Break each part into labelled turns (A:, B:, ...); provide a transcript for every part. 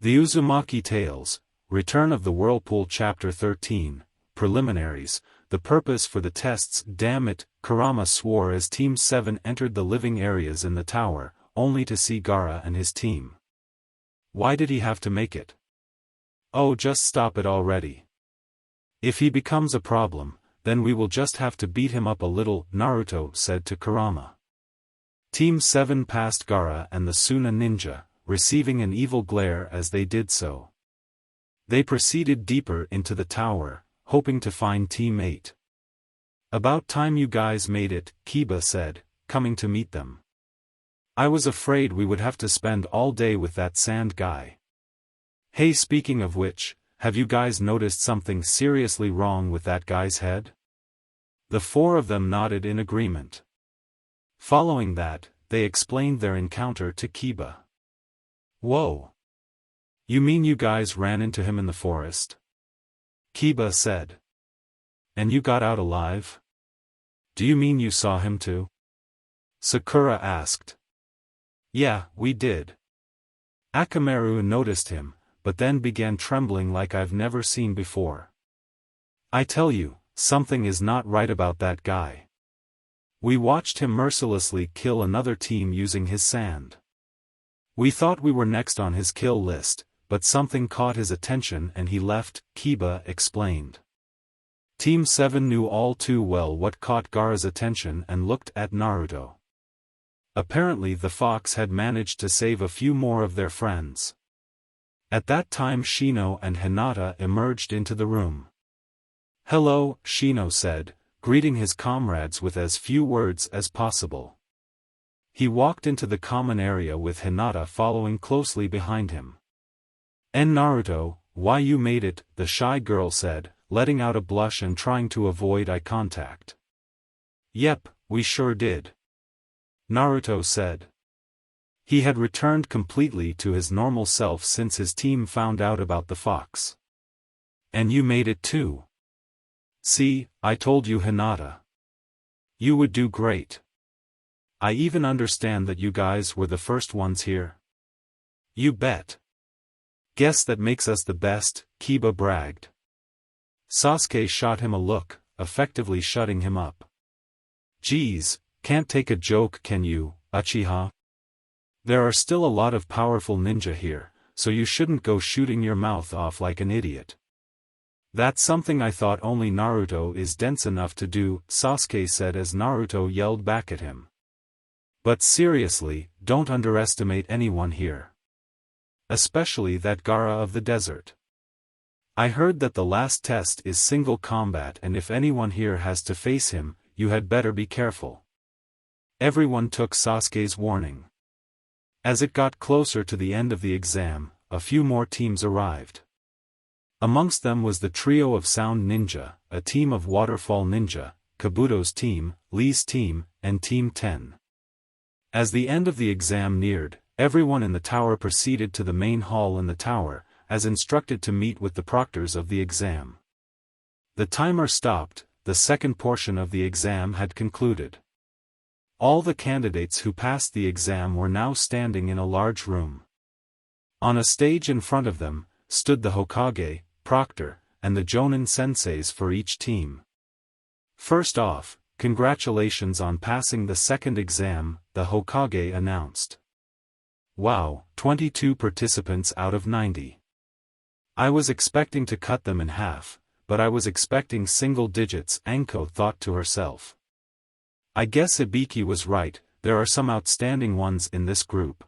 A: The Uzumaki Tales, Return of the Whirlpool Chapter 13, Preliminaries, the purpose for the tests. Damn it, Kurama swore as Team 7 entered the living areas in the tower, only to see Gaara and his team. Why did he have to make it? Oh, just stop it already. If he becomes a problem, then we will just have to beat him up a little, Naruto said to Kurama. Team 7 passed Gaara and the Suna ninja, receiving an evil glare as they did so. They proceeded deeper into the tower, hoping to find Team 8. About time you guys made it, Kiba said, coming to meet them. I was afraid we would have to spend all day with that sand guy. Hey, speaking of which, have you guys noticed something seriously wrong with that guy's head? The four of them nodded in agreement. Following that, they explained their encounter to Kiba. Whoa! You mean you guys ran into him in the forest? Kiba said. And you got out alive? Do you mean you saw him too? Sakura asked. Yeah, we did. Akamaru noticed him, but then began trembling like I've never seen before. I tell you, something is not right about that guy. We watched him mercilessly kill another team using his sand. We thought we were next on his kill list, but something caught his attention and he left, Kiba explained. Team 7 knew all too well what caught Gaara's attention and looked at Naruto. Apparently the fox had managed to save a few more of their friends. At that time Shino and Hinata emerged into the room. Hello, Shino said, greeting his comrades with as few words as possible. He walked into the common area with Hinata following closely behind him. And Naruto, why you made it, the shy girl said, letting out a blush and trying to avoid eye contact. Yep, we sure did. Naruto said. He had returned completely to his normal self since his team found out about the fox. And you made it too. See, I told you, Hinata. You would do great. I even understand that you guys were the first ones here. You bet. Guess that makes us the best, Kiba bragged. Sasuke shot him a look, effectively shutting him up. Geez, can't take a joke, can you, Uchiha? There are still a lot of powerful ninja here, so you shouldn't go shooting your mouth off like an idiot. That's something I thought only Naruto is dense enough to do, Sasuke said as Naruto yelled back at him. But seriously, don't underestimate anyone here. Especially that Gaara of the desert. I heard that the last test is single combat and if anyone here has to face him, you had better be careful. Everyone took Sasuke's warning. As it got closer to the end of the exam, a few more teams arrived. Amongst them was the trio of Sound Ninja, a team of Waterfall Ninja, Kabuto's team, Lee's team, and Team 10. As the end of the exam neared, everyone in the tower proceeded to the main hall in the tower, as instructed to meet with the proctors of the exam. The timer stopped, the second portion of the exam had concluded. All the candidates who passed the exam were now standing in a large room. On a stage in front of them, stood the Hokage, proctor, and the Jonin senseis for each team. First off, congratulations on passing the second exam, the Hokage announced. Wow, 22 participants out of 90. I was expecting to cut them in half, but I was expecting single digits, Anko thought to herself. I guess Ibiki was right, there are some outstanding ones in this group.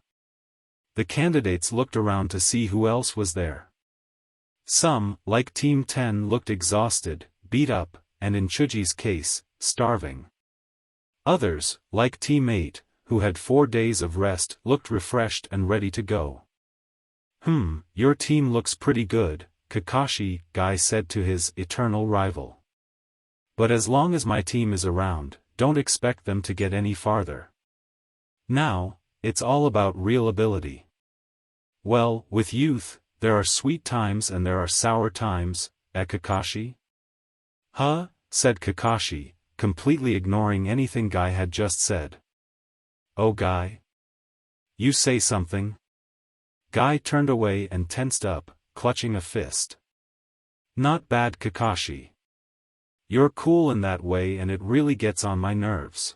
A: The candidates looked around to see who else was there. Some, like Team 10, looked exhausted, beat up, and in Chuji's case, starving. Others, like Team 8, who had 4 days of rest, looked refreshed and ready to go. Your team looks pretty good, Kakashi, Guy said to his eternal rival. But as long as my team is around, don't expect them to get any farther. Now, it's all about real ability. Well, with youth, there are sweet times and there are sour times, Kakashi? Huh? Said Kakashi, completely ignoring anything Guy had just said. Oh Guy? You say something? Guy turned away and tensed up, clutching a fist. Not bad, Kakashi. You're cool in that way and it really gets on my nerves.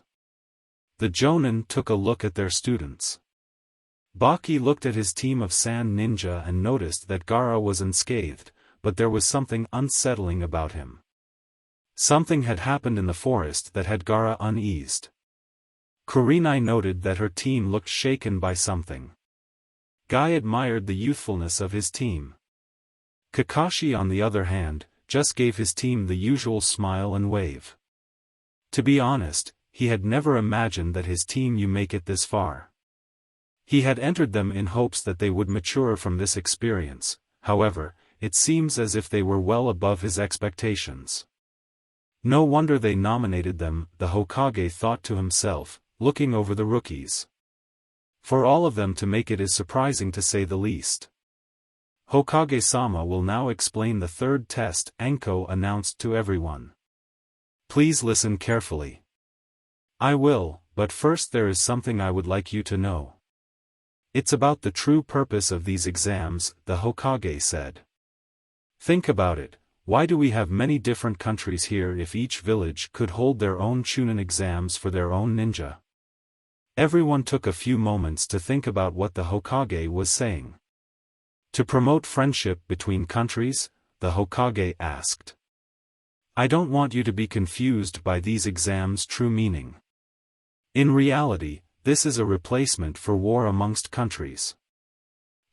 A: The Jonin took a look at their students. Baki looked at his team of sand ninja and noticed that Gaara was unscathed, but there was something unsettling about him. Something had happened in the forest that had Gaara uneased. Kurenai noted that her team looked shaken by something. Guy admired the youthfulness of his team. Kakashi, on the other hand, just gave his team the usual smile and wave. To be honest, he had never imagined that his team would make it this far. He had entered them in hopes that they would mature from this experience. However, it seems as if they were well above his expectations. No wonder they nominated them, the Hokage thought to himself, looking over the rookies. For all of them to make it is surprising to say the least. Hokage-sama will now explain the third test, Anko announced to everyone. Please listen carefully. I will, but first there is something I would like you to know. It's about the true purpose of these exams, the Hokage said. Think about it, why do we have many different countries here if each village could hold their own Chunin exams for their own ninja? Everyone took a few moments to think about what the Hokage was saying. To promote friendship between countries, the Hokage asked. I don't want you to be confused by these exams' true meaning. In reality, this is a replacement for war amongst countries.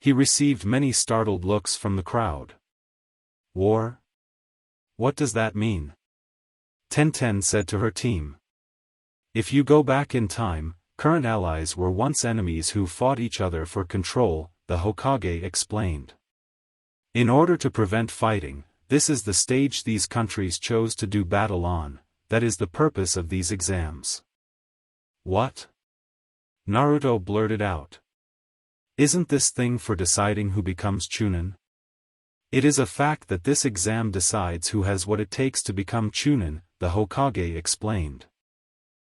A: He received many startled looks from the crowd. War? What does that mean? Tenten said to her team. If you go back in time, current allies were once enemies who fought each other for control, the Hokage explained. In order to prevent fighting, this is the stage these countries chose to do battle on, that is the purpose of these exams. What? Naruto blurted out. Isn't this thing for deciding who becomes Chunin? It is a fact that this exam decides who has what it takes to become Chunin, the Hokage explained.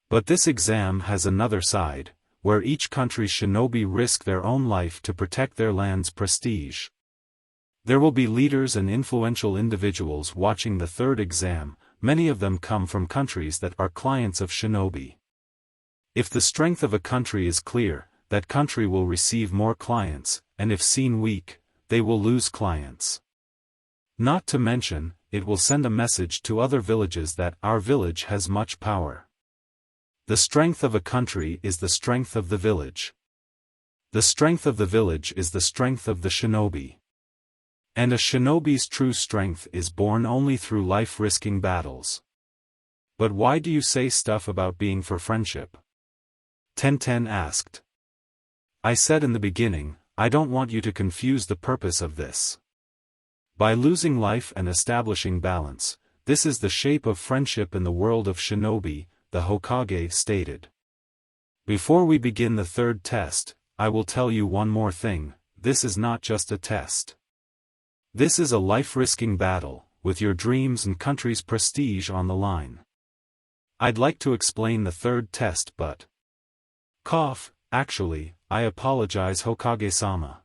A: But this exam has another side, where each country's shinobi risk their own life to protect their land's prestige. There will be leaders and influential individuals watching the third exam, many of them come from countries that are clients of shinobi. If the strength of a country is clear, that country will receive more clients, and if seen weak, they will lose clients. Not to mention, it will send a message to other villages that our village has much power. The strength of a country is the strength of the village. The strength of the village is the strength of the shinobi. And a shinobi's true strength is born only through life-risking battles. But why do you say stuff about being for friendship? Tenten asked. I said in the beginning, I don't want you to confuse the purpose of this. By losing life and establishing balance, this is the shape of friendship in the world of shinobi, the Hokage stated. Before we begin the third test, I will tell you one more thing, this is not just a test. This is a life-risking battle, with your dreams and country's prestige on the line. I'd like to explain the third test but... Actually, I apologize Hokage-sama.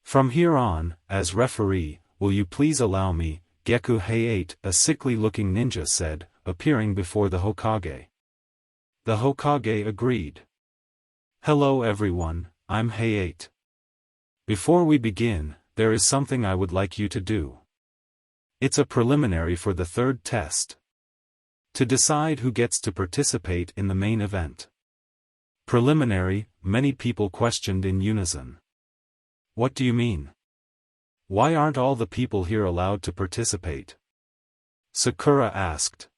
A: From here on, as referee, will you please allow me, Geku Heiate, a sickly-looking ninja said, appearing before the Hokage. The Hokage agreed. Hello everyone, I'm Heiate. Before we begin, there is something I would like you to do. It's a preliminary for the third test. To decide who gets to participate in the main event. Preliminary, many people questioned in unison. What do you mean? Why aren't all the people here allowed to participate? Sakura asked.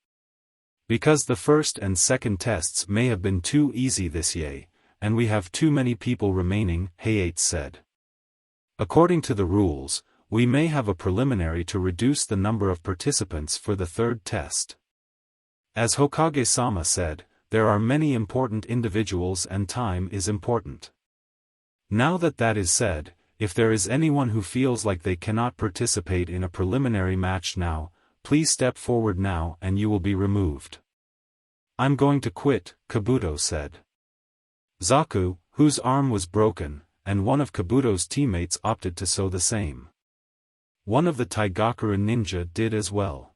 A: Because the first and second tests may have been too easy this year, and we have too many people remaining, Heiate said. According to the rules, we may have a preliminary to reduce the number of participants for the third test. As Hokage-sama said, there are many important individuals and time is important. Now that that is said, if there is anyone who feels like they cannot participate in a preliminary match now, please step forward now and you will be removed. I'm going to quit, Kabuto said. Zaku, whose arm was broken, and one of Kabuto's teammates opted to sew the same. One of the Taigakura ninja did as well.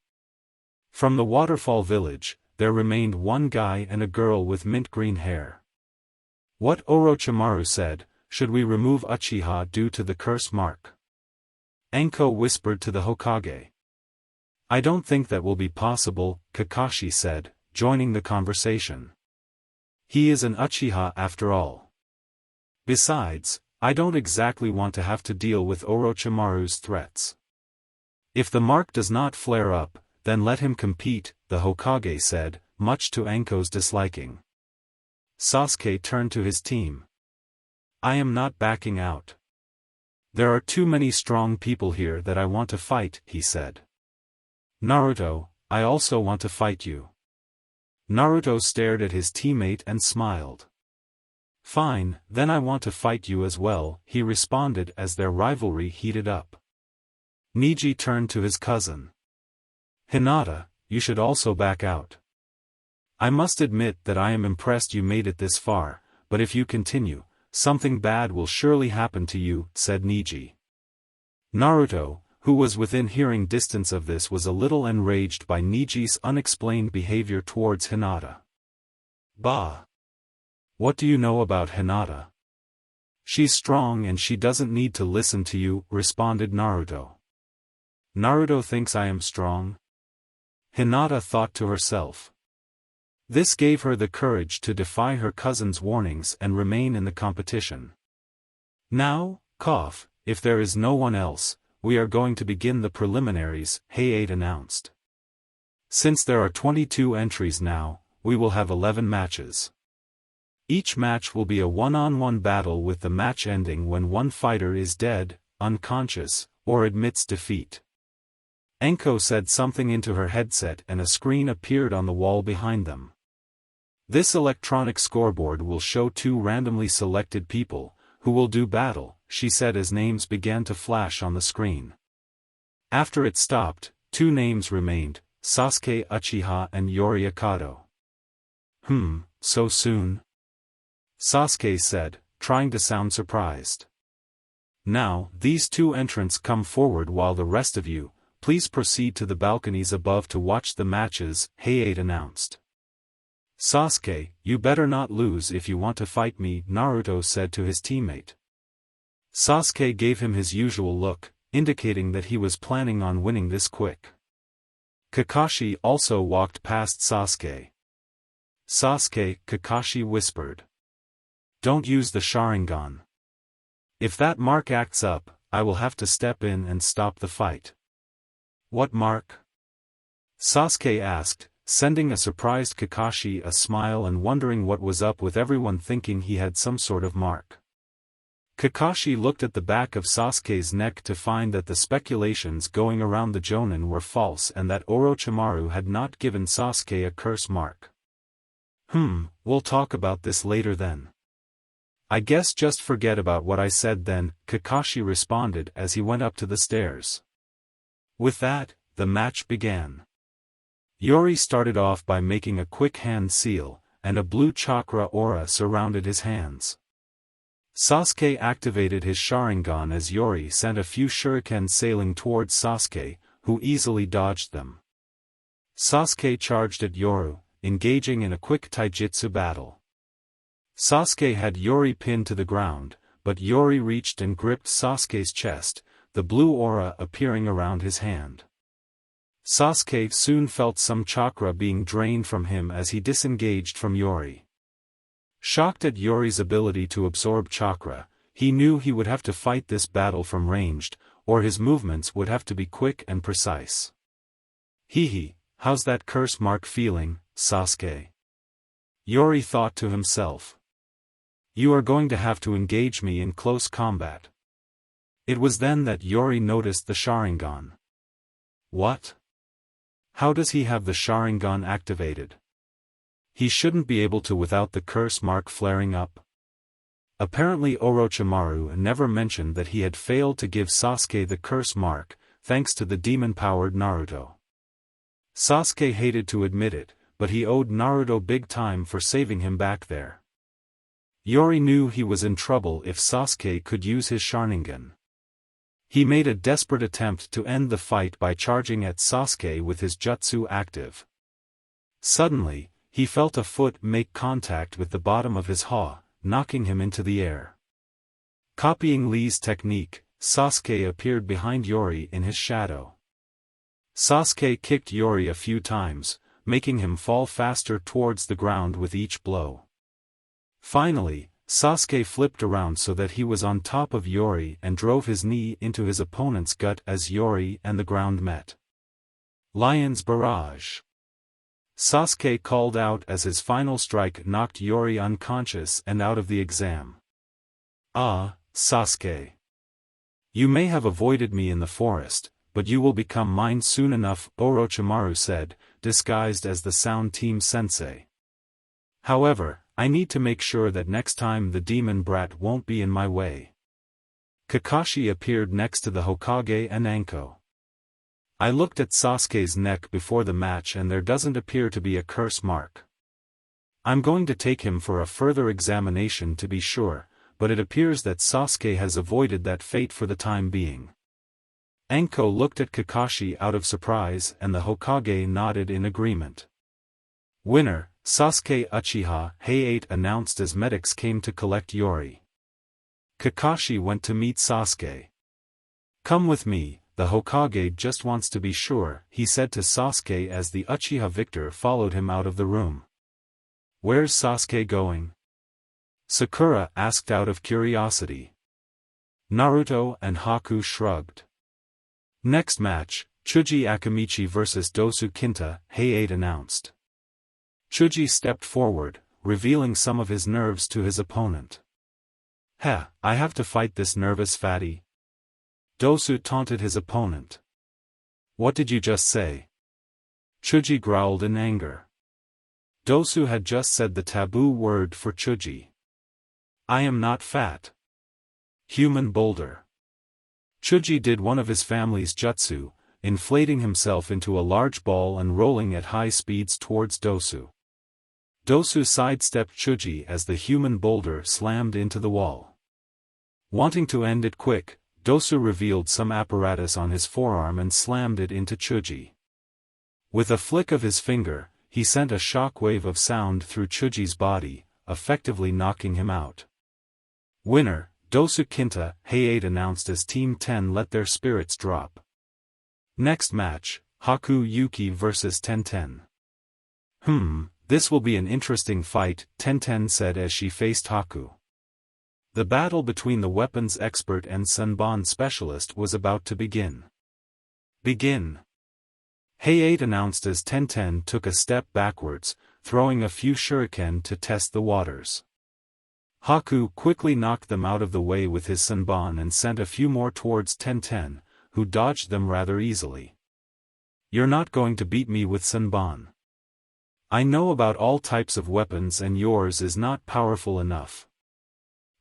A: From the waterfall village, there remained one guy and a girl with mint green hair. What Orochimaru said, should we remove Uchiha due to the curse mark? Anko whispered to the Hokage. I don't think that will be possible, Kakashi said, joining the conversation. He is an Uchiha after all. Besides, I don't exactly want to have to deal with Orochimaru's threats. If the mark does not flare up, then let him compete, the Hokage said, much to Anko's disliking. Sasuke turned to his team. I am not backing out. There are too many strong people here that I want to fight, he said. Naruto, I also want to fight you. Naruto stared at his teammate and smiled. Fine, then I want to fight you as well, he responded as their rivalry heated up. Neji turned to his cousin. Hinata, you should also back out. I must admit that I am impressed you made it this far, but if you continue, something bad will surely happen to you, said Neji. Naruto, who was within hearing distance of this, was a little enraged by Neji's unexplained behavior towards Hinata. Bah! What do you know about Hinata? She's strong and she doesn't need to listen to you, responded Naruto. Naruto thinks I am strong? Hinata thought to herself. This gave her the courage to defy her cousin's warnings and remain in the competition. Now, if there is no one else, we are going to begin the preliminaries, Hayate announced. Since there are 22 entries now, we will have 11 matches. Each match will be a one-on-one battle with the match ending when one fighter is dead, unconscious, or admits defeat. Anko said something into her headset and a screen appeared on the wall behind them. This electronic scoreboard will show 2 randomly selected people, who will do battle, she said as names began to flash on the screen. After it stopped, 2 names remained, Sasuke Uchiha and Yori Akado. So soon? Sasuke said, trying to sound surprised. Now, these 2 entrants come forward while the rest of you, please proceed to the balconies above to watch the matches, Hayate announced. Sasuke, you better not lose if you want to fight me, Naruto said to his teammate. Sasuke gave him his usual look, indicating that he was planning on winning this quick. Kakashi also walked past Sasuke. Sasuke, Kakashi whispered. Don't use the Sharingan. If that mark acts up, I will have to step in and stop the fight. What mark? Sasuke asked, sending a surprised Kakashi a smile and wondering what was up with everyone thinking he had some sort of mark. Kakashi looked at the back of Sasuke's neck to find that the speculations going around the Jonin were false and that Orochimaru had not given Sasuke a curse mark. We'll talk about this later then. I guess just forget about what I said then, Kakashi responded as he went up to the stairs. With that, the match began. Yori started off by making a quick hand seal, and a blue chakra aura surrounded his hands. Sasuke activated his Sharingan as Yori sent a few shurikens sailing towards Sasuke, who easily dodged them. Sasuke charged at Yoru, engaging in a quick taijutsu battle. Sasuke had Yori pinned to the ground, but Yori reached and gripped Sasuke's chest, the blue aura appearing around his hand. Sasuke soon felt some chakra being drained from him as he disengaged from Yori. Shocked at Yori's ability to absorb chakra, he knew he would have to fight this battle from ranged, or his movements would have to be quick and precise. How's that curse mark feeling, Sasuke? Yori thought to himself. You are going to have to engage me in close combat. It was then that Yori noticed the Sharingan. What? How does he have the Sharingan activated? He shouldn't be able to without the curse mark flaring up. Apparently Orochimaru never mentioned that he had failed to give Sasuke the curse mark, thanks to the demon-powered Naruto. Sasuke hated to admit it, but he owed Naruto big time for saving him back there. Yori knew he was in trouble if Sasuke could use his Sharingan. He made a desperate attempt to end the fight by charging at Sasuke with his jutsu active. Suddenly, he felt a foot make contact with the bottom of his ha, knocking him into the air. Copying Lee's technique, Sasuke appeared behind Yori in his shadow. Sasuke kicked Yori a few times, making him fall faster towards the ground with each blow. Finally, Sasuke flipped around so that he was on top of Yori and drove his knee into his opponent's gut as Yori and the ground met. Lion's Barrage. Sasuke called out as his final strike knocked Yori unconscious and out of the exam. Ah, Sasuke. You may have avoided me in the forest, but you will become mine soon enough, Orochimaru said, disguised as the Sound Team Sensei. However, I need to make sure that next time the demon brat won't be in my way. Kakashi appeared next to the Hokage and Anko. I looked at Sasuke's neck before the match and there doesn't appear to be a curse mark. I'm going to take him for a further examination to be sure, but it appears that Sasuke has avoided that fate for the time being. Anko looked at Kakashi out of surprise and the Hokage nodded in agreement. Winner, Sasuke Uchiha Height announced as medics came to collect Yori. Kakashi went to meet Sasuke. Come with me, the Hokage just wants to be sure, he said to Sasuke as the Uchiha victor followed him out of the room. Where's Sasuke going? Sakura asked out of curiosity. Naruto and Haku shrugged. Next match, Chuji Akamichi vs Dosu Kinta, Height announced. Chuji stepped forward, revealing some of his nerves to his opponent. I have to fight this nervous fatty? Dosu taunted his opponent. What did you just say? Chuji growled in anger. Dosu had just said the taboo word for Chuji. I am not fat. Human boulder. Chuji did one of his family's jutsu, inflating himself into a large ball and rolling at high speeds towards Dosu. Dosu sidestepped Chuji as the human boulder slammed into the wall. Wanting to end it quick, Dosu revealed some apparatus on his forearm and slammed it into Chuji. With a flick of his finger, he sent a shock wave of sound through Chuji's body, effectively knocking him out. Winner, Dosu Kinta, Height announced as Team 10 let their spirits drop. Next match, Haku Yuki vs Tenten. This will be an interesting fight, Tenten said as she faced Haku. The battle between the weapons expert and Senbon specialist was about to begin. Height announced as Tenten took a step backwards, throwing a few shuriken to test the waters. Haku quickly knocked them out of the way with his Senbon and sent a few more towards Tenten, who dodged them rather easily. You're not going to beat me with Senbon. I know about all types of weapons and yours is not powerful enough.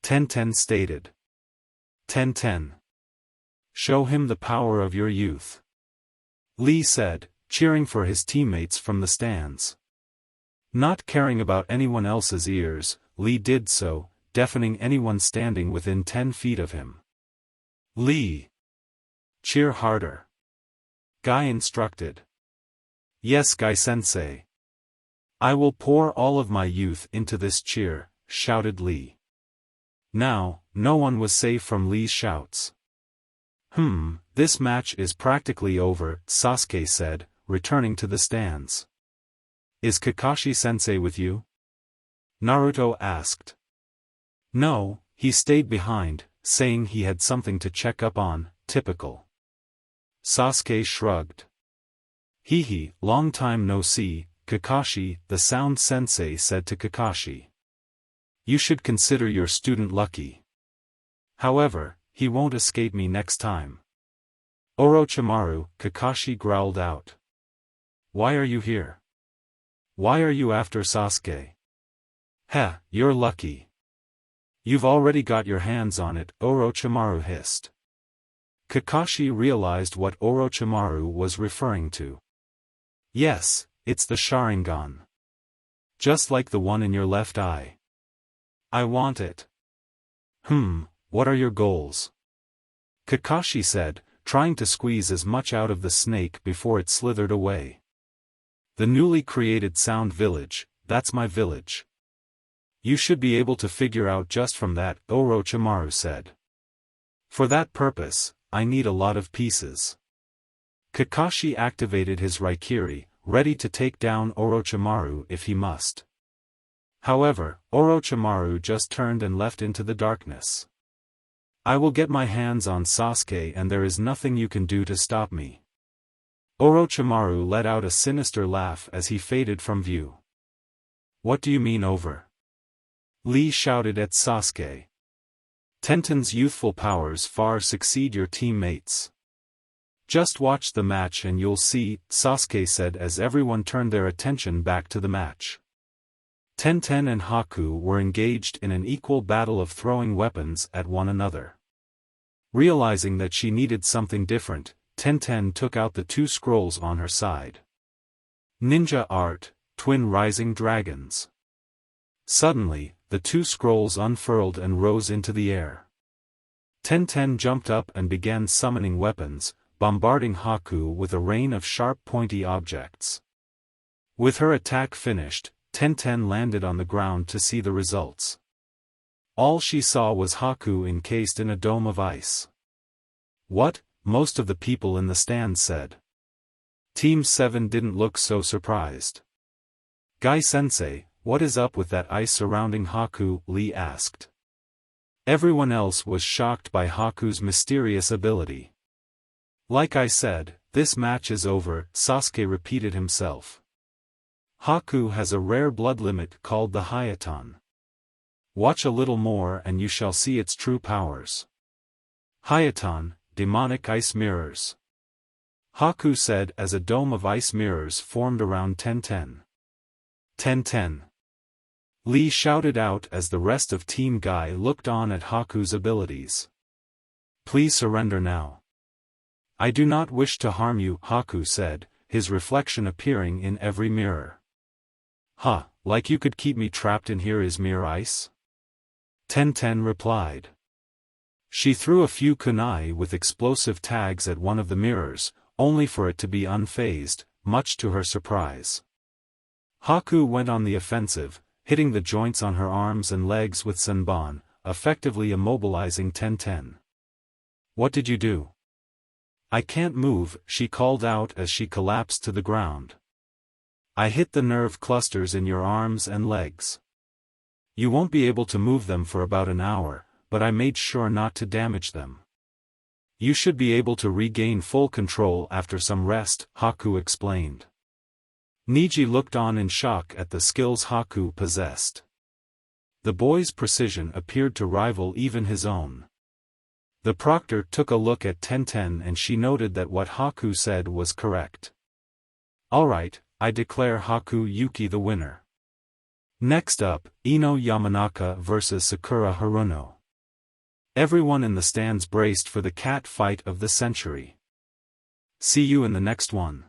A: Tenten stated. Tenten. Show him the power of your youth. Lee said, cheering for his teammates from the stands. Not caring about anyone else's ears, Lee did so, deafening anyone standing within 10 feet of him. Lee. Cheer harder. Guy instructed. Yes, Guy-sensei. I will pour all of my youth into this cheer, shouted Lee. Now, no one was safe from Lee's shouts. This match is practically over, Sasuke said, returning to the stands. Is Kakashi-sensei with you? Naruto asked. No, he stayed behind, saying he had something to check up on, typical. Sasuke shrugged. Long time no see, Kakashi, the Sound Sensei said to Kakashi. You should consider your student lucky. However, he won't escape me next time. Orochimaru, Kakashi growled out. Why are you here? Why are you after Sasuke? You're lucky. You've already got your hands on it, Orochimaru hissed. Kakashi realized what Orochimaru was referring to. Yes, it's the Sharingan. Just like the one in your left eye. I want it. What are your goals? Kakashi said, trying to squeeze as much out of the snake before it slithered away. The newly created Sound Village, that's my village. You should be able to figure out just from that, Orochimaru said. For that purpose, I need a lot of pieces. Kakashi activated his Raikiri, ready to take down Orochimaru if he must. However, Orochimaru just turned and left into the darkness. I will get my hands on Sasuke and there is nothing you can do to stop me. Orochimaru let out a sinister laugh as he faded from view. What do you mean over? Lee shouted at Sasuke. Tenten's youthful powers far succeed your teammates. Just watch the match and you'll see, Sasuke said as everyone turned their attention back to the match. Tenten and Haku were engaged in an equal battle of throwing weapons at one another. Realizing that she needed something different, Tenten took out the 2 scrolls on her side. Ninja Art, Twin Rising Dragons. Suddenly, the 2 scrolls unfurled and rose into the air. Tenten jumped up and began summoning weapons, bombarding Haku with a rain of sharp pointy objects. With her attack finished, Tenten landed on the ground to see the results. All she saw was Haku encased in a dome of ice. What? Most of the people in the stand said. Team 7 didn't look so surprised. Guy-sensei, what is up with that ice surrounding Haku? Lee asked. Everyone else was shocked by Haku's mysterious ability. Like I said, this match is over, Sasuke repeated himself. Haku has a rare blood limit called the Hayaton. Watch a little more and you shall see its true powers. Hayaton, demonic ice mirrors. Haku said as a dome of ice mirrors formed around Tenten. Tenten. Lee shouted out as the rest of Team Guy looked on at Haku's abilities. Please surrender now. I do not wish to harm you, Haku said, his reflection appearing in every mirror. Like you could keep me trapped in here is mere ice? Tenten replied. She threw a few kunai with explosive tags at one of the mirrors, only for it to be unfazed, much to her surprise. Haku went on the offensive, hitting the joints on her arms and legs with Senbon, effectively immobilizing Tenten. What did you do? I can't move, she called out as she collapsed to the ground. I hit the nerve clusters in your arms and legs. You won't be able to move them for about an hour, but I made sure not to damage them. You should be able to regain full control after some rest, Haku explained. Niji looked on in shock at the skills Haku possessed. The boy's precision appeared to rival even his own. The proctor took a look at Tenten and she noted that what Haku said was correct. Alright, I declare Haku Yuki the winner. Next up, Ino Yamanaka vs Sakura Haruno. Everyone in the stands braced for the cat fight of the century. See you in the next one.